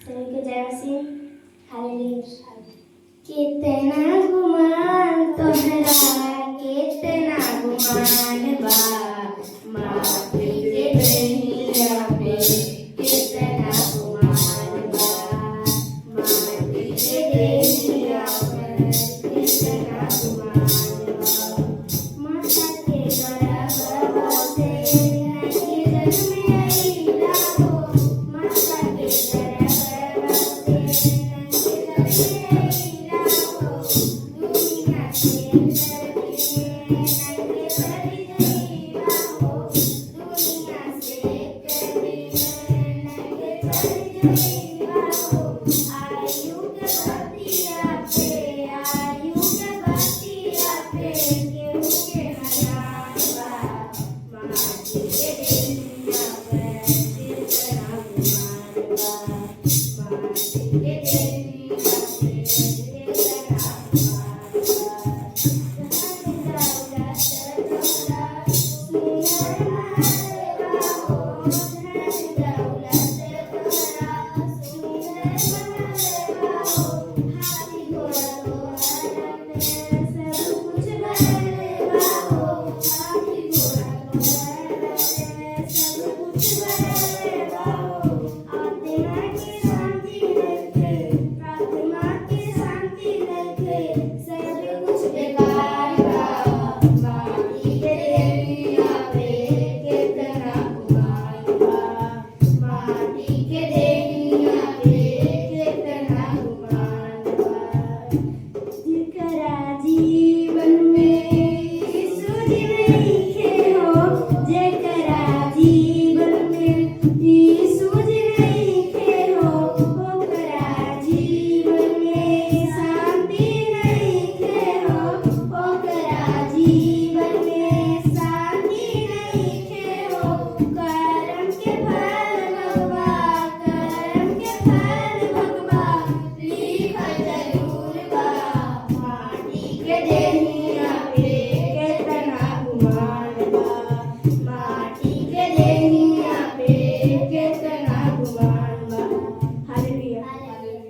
के जैसी हालेलुया। कितना गुमान तोहरा, कितना गुमान बा माटी के दहिया पे, कितना गुमान बा माटी के दहिया पे, कितना गुमान बा माता के गर्भ से नके जन्म आईला हो, माता के गर्भ से नके जन्म आईला हो, दुनिया से करके नके चली गईला हो, दुनिया से करके नके चली गईला हो। आयु के बतिया पे, आयु के बतिया पे केहू के हरान बा माटी के दहिया पे, कितना गुमान बा माटी के दहिया पे, कितना गुमान बा। करम के फल बा, करम के फल